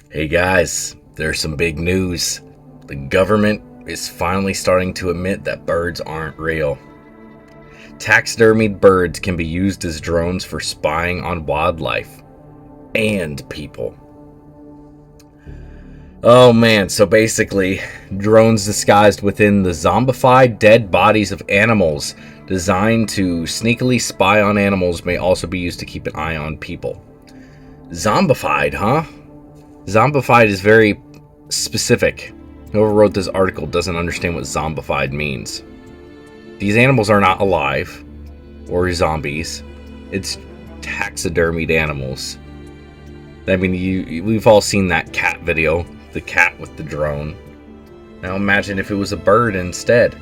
Hey guys, there's some big news. The government is finally starting to admit that birds aren't real. Taxidermied birds can be used as drones for spying on wildlife and people. Oh man, so basically, drones disguised within the zombified dead bodies of animals designed to sneakily spy on animals may also be used to keep an eye on people. Zombified, huh? Zombified is very specific. Whoever wrote this article doesn't understand what zombified means. These animals are not alive or zombies. It's taxidermied animals. I mean, we've all seen that cat video, the cat with the drone. Now imagine if it was a bird instead.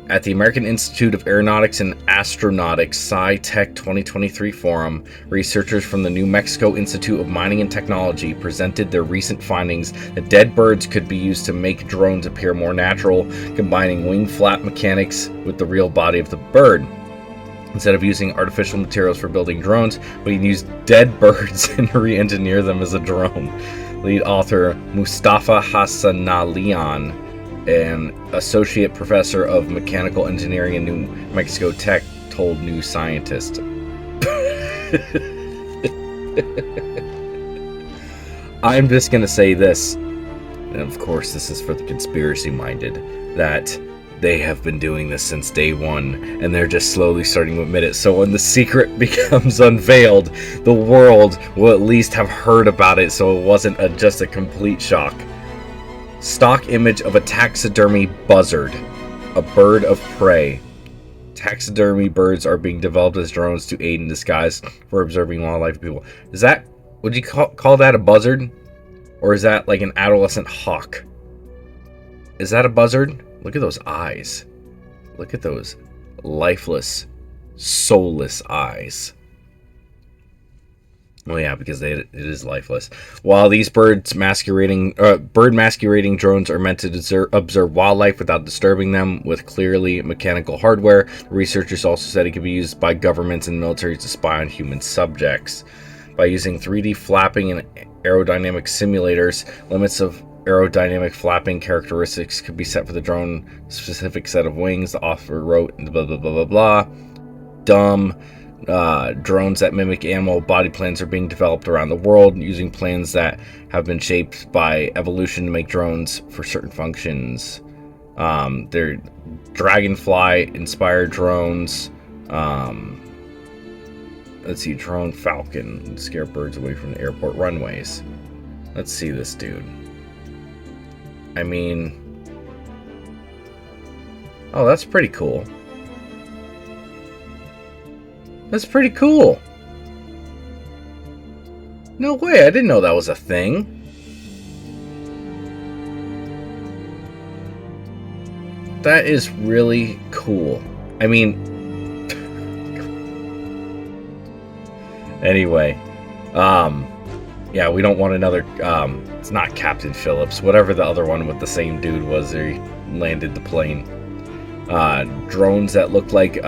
At the American Institute of Aeronautics and Astronautics Sci-Tech 2023 forum, researchers from the New Mexico Institute of Mining and Technology presented their recent findings that dead birds could be used to make drones appear more natural, combining wing flap mechanics with the real body of the bird. Instead of using artificial materials for building drones, we can use dead birds and re-engineer them as a drone. Lead author Mustafa Hassanalian, an associate professor of mechanical engineering in New Mexico Tech, told New Scientist. I'm just going to say this, and of course this is for the conspiracy-minded, that they have been doing this since day one, and they're just slowly starting to admit it. So when the secret becomes unveiled, the world will at least have heard about it, so it wasn't just a complete shock. Stock image of a taxidermy buzzard, a bird of prey. Taxidermy birds are being developed as drones to aid in disguise for observing wildlife people. Is that, would you call that a buzzard? Or is that like an adolescent hawk? Is that a buzzard? Look at those eyes. Look at those lifeless, soulless eyes. Well, yeah, because it is lifeless. While these bird masquerading drones are meant to observe wildlife without disturbing them with clearly mechanical hardware, researchers also said it could be used by governments and militaries to spy on human subjects. By using 3D flapping and aerodynamic simulators, limits of aerodynamic flapping characteristics could be set for the drone specific set of wings. The author wrote, blah, blah, blah, blah, blah. Dumb. Drones that mimic animal body plans are being developed around the world using plans that have been shaped by evolution to make drones for certain functions. They're dragonfly inspired drones. Let's see, drone falcon, scare birds away from the airport runways. Let's see this dude. I mean, oh, that's pretty cool. That's pretty cool. No way, I didn't know that was a thing. That is really cool. I mean, anyway, yeah, we don't want another, it's not Captain Phillips, whatever the other one with the same dude was there, he landed the plane. Drones that look like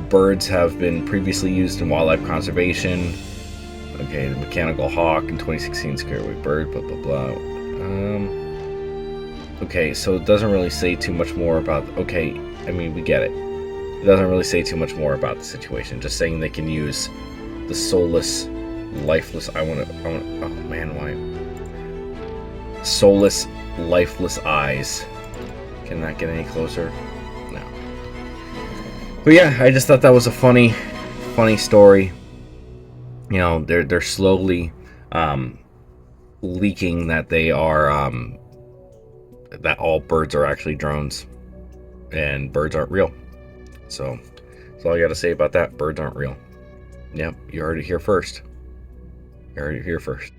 birds have been previously used in wildlife conservation. Okay, the mechanical hawk in 2016 scared away bird, blah blah blah. Okay, so it doesn't really say too much more about. Okay, I mean we get it. It doesn't really say too much more about the situation. Just saying they can use the soulless, lifeless. I want. Oh man, why? Soulless, lifeless eyes. Can that get any closer? No. But yeah, I just thought that was a funny story. You know, they're slowly leaking that they are that all birds are actually drones and birds aren't real. So that's all I got to say about that. Birds aren't real. Yep, you heard it here first. You heard it here first.